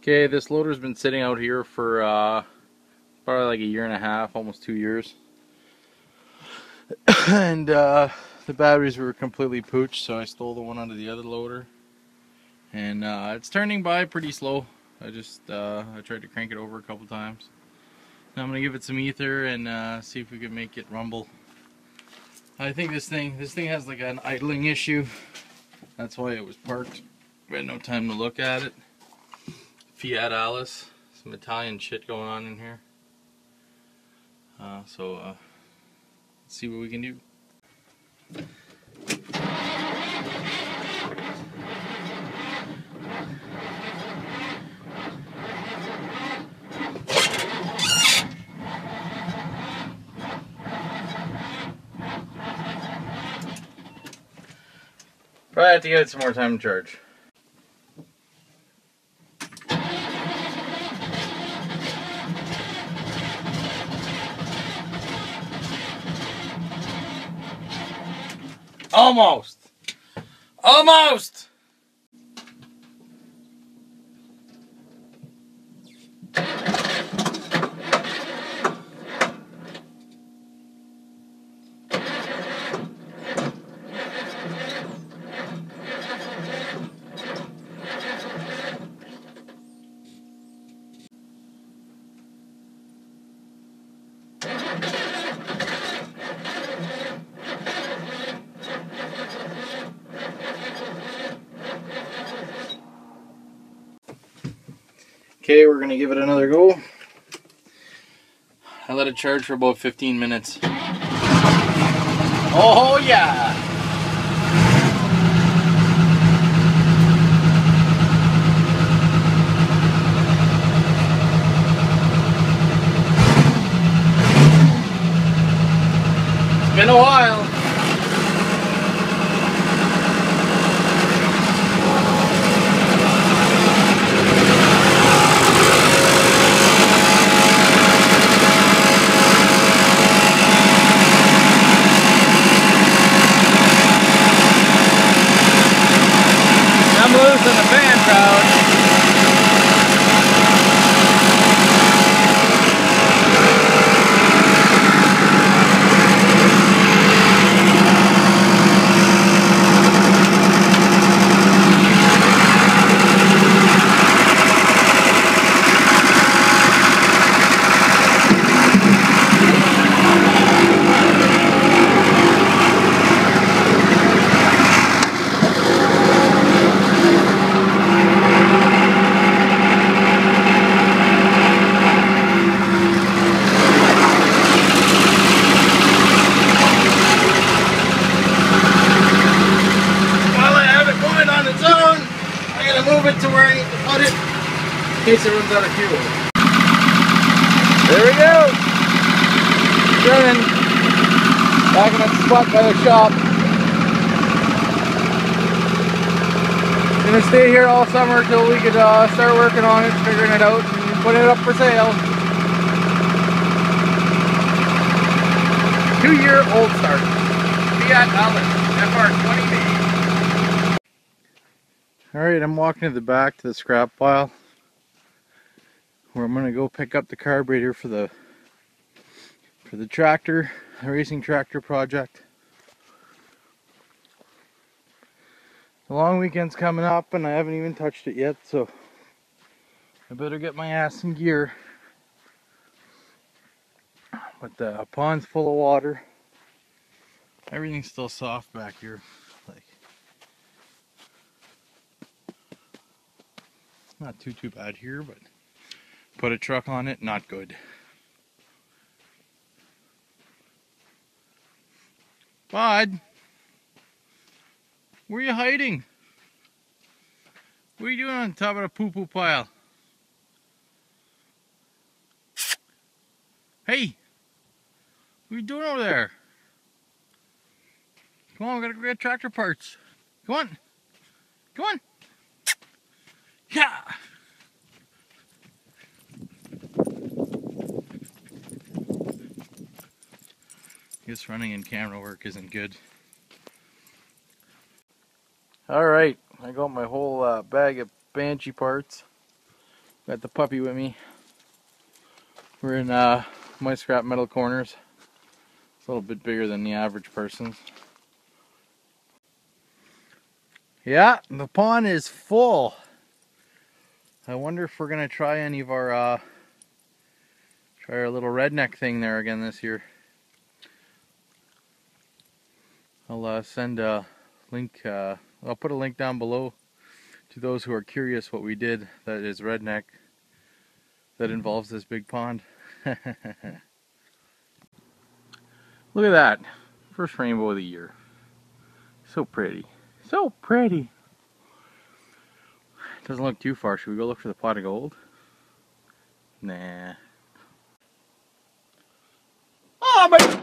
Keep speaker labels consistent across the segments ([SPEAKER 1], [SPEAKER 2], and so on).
[SPEAKER 1] Okay, this loader's been sitting out here for probably like a year and a half, almost 2 years. And the batteries were completely pooched, so I stole the one out of the other loader. And it's turning by pretty slow. I tried to crank it over a couple times. Now I'm gonna give it some ether and see if we can make it rumble. I think this thing has like an idling issue. That's why it was parked. We had no time to look at it. Fiat Alice, some Italian shit going on in here. Let's see what we can do. Probably have to give it some more time to charge. Almost! Almost! Okay, we're gonna give it another go. I let it charge for about 15 minutes. Oh yeah! It's been a while. I'm losing the fan crowd. Move it to where I need to put it in case it runs out of fuel. There we go. Running. Back in that spot by the shop. Gonna stay here all summer till we could start working on it, figuring it out, and putting it up for sale. 2-year-old start. Fiat Alice FR20B. Alright, I'm walking to the back to the scrap pile where I'm going to go pick up the carburetor for the tractor, the racing tractor project. The long weekend's coming up and I haven't even touched it yet, so I better get my ass in gear. But the pond's full of water. Everything's still soft back here. Not too bad here, but put a truck on it, not good. Bud, where are you hiding? What are you doing on top of the poo-poo pile? Hey, what are you doing over there? Come on, we gotta get tractor parts. Come on, come on. Yeah. Guess running in camera work isn't good. Alright, I got my whole bag of Banshee parts. Got the puppy with me. We're in my scrap metal corners. It's a little bit bigger than the average person's. Yeah, the pond is full. I wonder if we're gonna try any of our try our little redneck thing there again this year. I'll send a link. I'll put a link down below to those who are curious what we did that is redneck, that involves this big pond. Look at that. First rainbow of the year. So pretty. So pretty. Doesn't look too far. Should we go look for the pot of gold? Nah. Oh, my...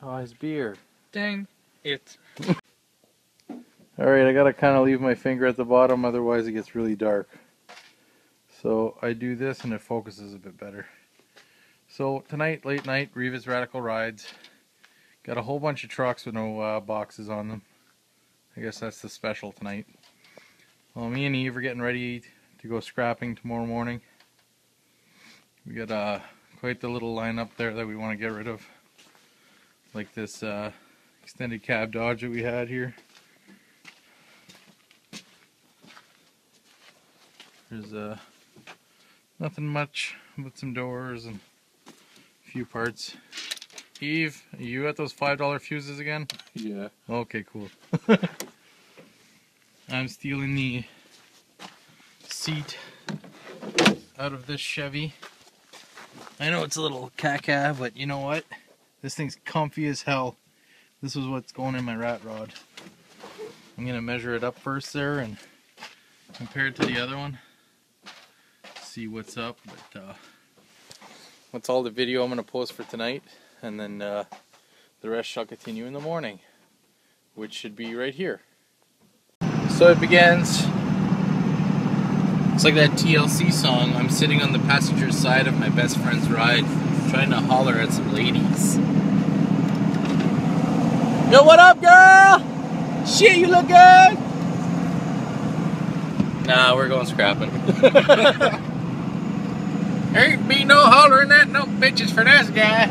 [SPEAKER 1] Oh, his beer.
[SPEAKER 2] Dang it.
[SPEAKER 1] Alright, I gotta kind of leave my finger at the bottom, otherwise it gets really dark. So I do this and it focuses a bit better. So tonight, late night, Rivest Radical Rides. Got a whole bunch of trucks with no boxes on them. I guess that's the special tonight. Well, me and Eve are getting ready to go scrapping tomorrow morning. We got quite the little line up there that we want to get rid of. Like this extended cab Dodge that we had here. There's nothing much but some doors and a few parts. Eve, are you at those $5 fuses again?
[SPEAKER 2] Yeah.
[SPEAKER 1] Okay, cool. I'm stealing the seat out of this Chevy. I know it's a little caca, but you know what? This thing's comfy as hell. This is what's going in my rat rod. I'm gonna measure it up first there and compare it to the other one. See what's up, but that's all the video I'm gonna post for tonight, and then the rest shall continue in the morning, which should be right here. So it begins. It's like that TLC song. I'm sitting on the passenger side of my best friend's ride, trying to holler at some ladies. Yo, what up, girl? Shit, you look good. Nah, we're going scrapping. There ain't be no hollering at no bitches for this guy.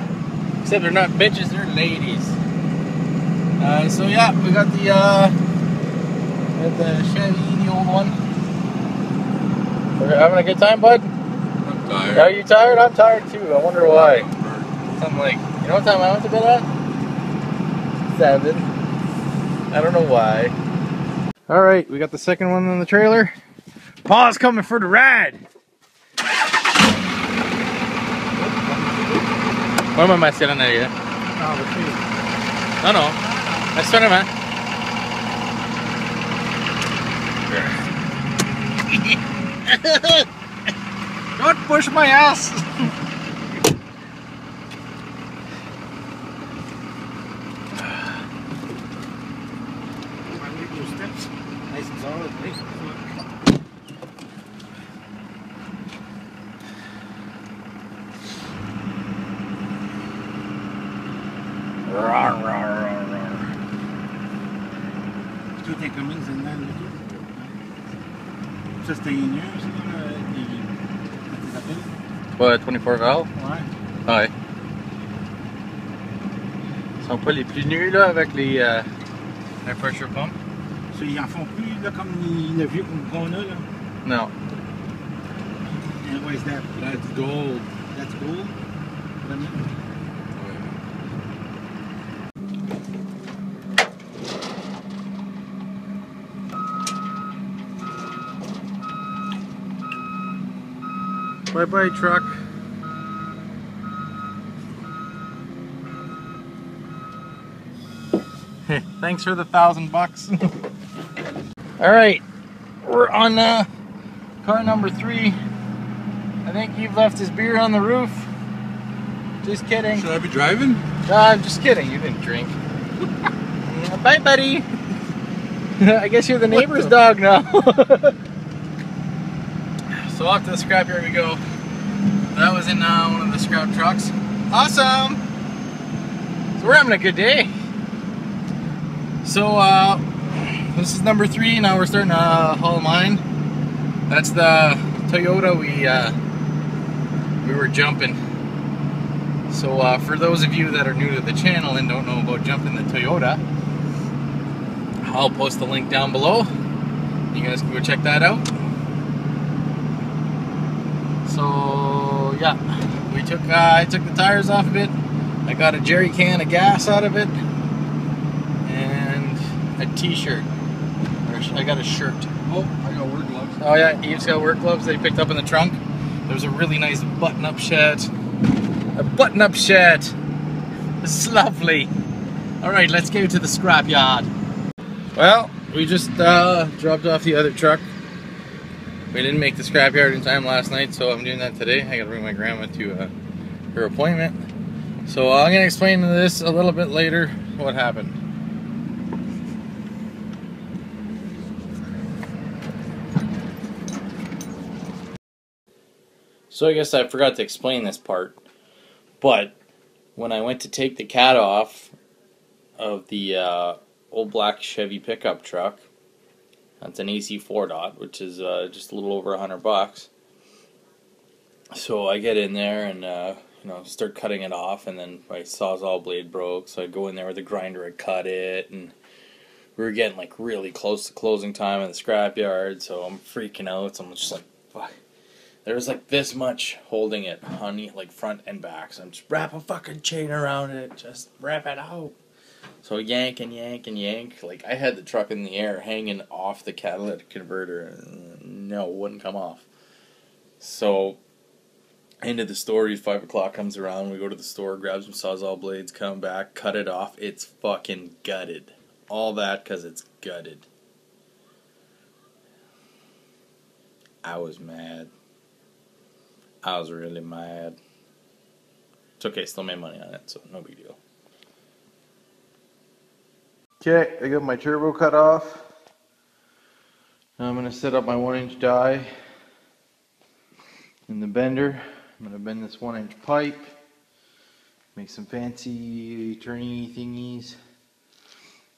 [SPEAKER 1] Except they're not bitches, they're ladies. So yeah, we got the Chevy, the old one. We're having a good time, bud?
[SPEAKER 2] I'm tired.
[SPEAKER 1] Are you tired? I'm tired too. I wonder why. Something like, you know what time I went to bed at? 7. I don't know why. Alright, we got the second one in the trailer. Paul's coming for the ride. ¿Cómo me hicieron ahí? No, no. Espérame. Don't push my ass.
[SPEAKER 2] Nice and solid, please. Tout est comme une zone de tout. Ça c'était une ça, les appels.
[SPEAKER 1] What, 24 valve?
[SPEAKER 2] Ouais.
[SPEAKER 1] Ouais. Ils sont pas les plus nus là avec les pressure pump?
[SPEAKER 2] Ça, ils en font plus là, comme le vieux qu'on a là.
[SPEAKER 1] No.
[SPEAKER 2] And what is that? That's gold. That's gold?
[SPEAKER 1] Bye bye, truck. Thanks for the $1,000. All right, we're on car number 3. I think you've left his beer on the roof. Just kidding.
[SPEAKER 2] Should I be driving?
[SPEAKER 1] No, I'm just kidding. You didn't drink. Bye, buddy. I guess you're the neighbor's dog now. So off to the scrapyard we go. That was in one of the scrap trucks. Awesome! So we're having a good day. So this is number 3. Now we're starting to haul mine. That's the Toyota we were jumping. So for those of you that are new to the channel and don't know about jumping the Toyota, I'll post the link down below. You guys can go check that out. So yeah, I took the tires off of it. I got a jerry can of gas out of it and a t-shirt. I got a shirt.
[SPEAKER 2] Oh, I got work gloves.
[SPEAKER 1] Oh yeah, Eve's got work gloves that he picked up in the trunk. There's a really nice button-up shirt. A button-up shirt. It's lovely. All right, let's go to the scrap yard. Well, we just dropped off the other truck. We didn't make the scrap yard in time last night, so I'm doing that today. I gotta bring my grandma to her appointment. So I'm gonna explain this a little bit later, what happened. So I guess I forgot to explain this part, but when I went to take the cat off of the old black Chevy pickup truck, that's an AC4 dot, which is just a little over $100. So I get in there and start cutting it off, and then my Sawzall blade broke. So I go in there with a grinder, I cut it, and we were getting like really close to closing time in the scrapyard. So I'm freaking out. So I'm just like, fuck. There was like this much holding it on like front and back. So I'm just wrap a fucking chain around it, just wrap it out. So yank and yank and yank. Like I had the truck in the air hanging off the catalytic converter, and no, it wouldn't come off. So end of the story, 5 o'clock comes around, we go to the store, grab some Sawzall blades, come back, cut it off. It's fucking gutted. All that because it's gutted. I was mad. I was really mad. It's okay, still made money on it, so no big deal. Okay, I got my turbo cut off. Now I'm going to set up my 1-inch die in the bender. I'm going to bend this 1-inch pipe, make some fancy turny thingies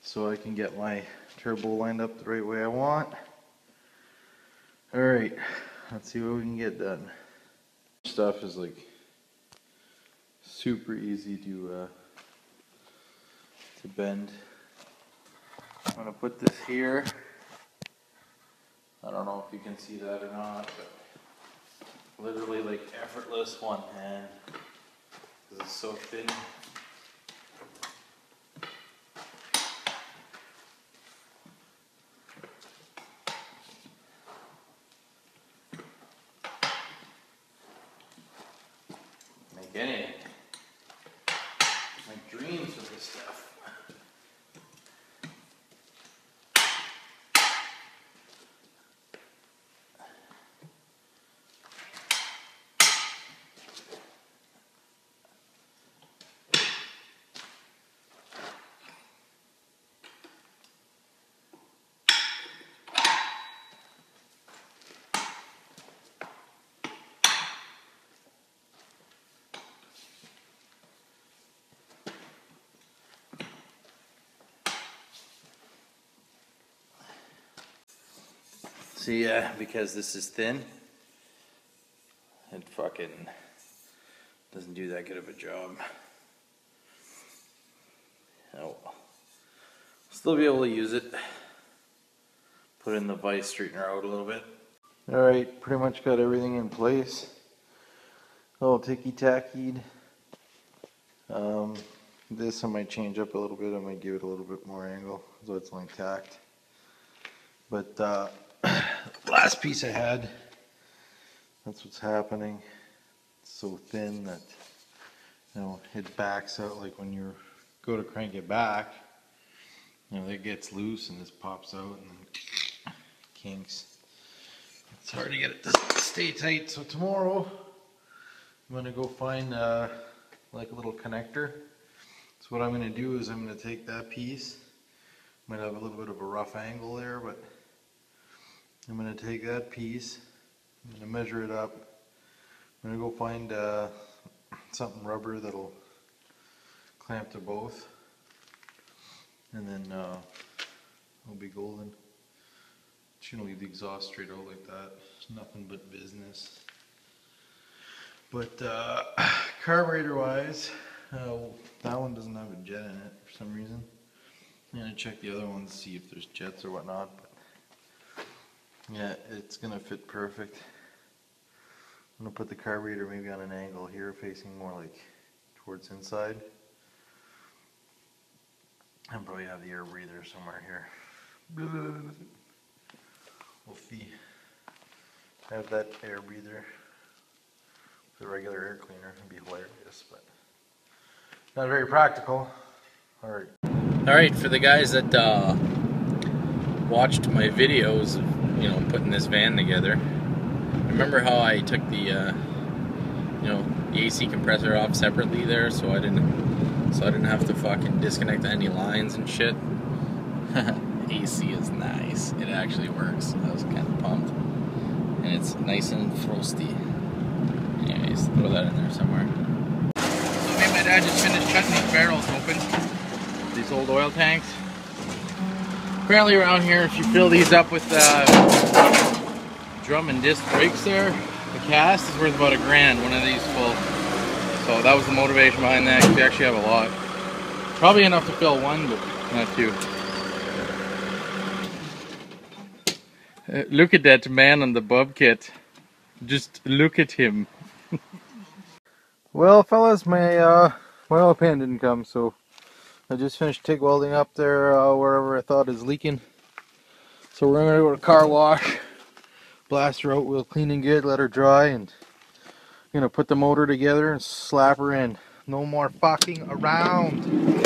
[SPEAKER 1] so I can get my turbo lined up the right way I want. Alright, let's see what we can get done. Stuff is like super easy to bend. I'm going to put this here. I don't know if you can see that or not, but literally like effortless one hand because it's so thin. Make anything. My dreams with this stuff. See, because this is thin, it fucking doesn't do that good of a job. Oh well. Still be able to use it. Put in the vise straightener out a little bit. Alright, pretty much got everything in place. A little ticky-tackied. This I might change up a little bit. I might give it a little bit more angle so it's only tacked. But last piece I had, that's what's happening. It's so thin that it backs out. Like when you go to crank it back, it gets loose and this pops out and then kinks. It's hard to get it to stay tight. So tomorrow I'm gonna go find like a little connector. So what I'm gonna do is I'm gonna take that piece. Might have a little bit of a rough angle there, but I'm going to take that piece, I'm going to measure it up, I'm going to go find something rubber that'll clamp to both, and then it'll be golden. Shouldn't leave the exhaust straight out like that. It's nothing but business. But carburetor wise, that one doesn't have a jet in it for some reason. I'm gonna check the other ones, see if there's jets or whatnot. But yeah, it's gonna fit perfect. I'm gonna put the carburetor maybe on an angle here, facing more like towards inside. And probably have the air breather somewhere here. We'll see. Have that air breather. The regular air cleaner would be hilarious, but not very practical. Alright. Alright, for the guys that watched my videos of, you know, putting this van together, remember how I took the you know, the AC compressor off separately there so I didn't have to fucking disconnect any lines and shit? AC is nice. It actually works. I was kind of pumped. And it's nice and frosty. Anyways, throw that in there somewhere. So me and my dad just finished cutting these barrels open. These old oil tanks. Apparently around here, if you fill these up with drum and disc brakes there, the cast is worth about $1,000, one of these full. So that was the motivation behind that, because we actually have a lot. Probably enough to fill one, but not two. Look at that man on the bobcat. Just look at him. Well, fellas, my oil pan didn't come, so I just finished TIG welding up there wherever I thought is leaking. So we're gonna go to car wash, blast her out, we'll clean and good, let her dry, and I'm gonna put the motor together and slap her in. No more fucking around.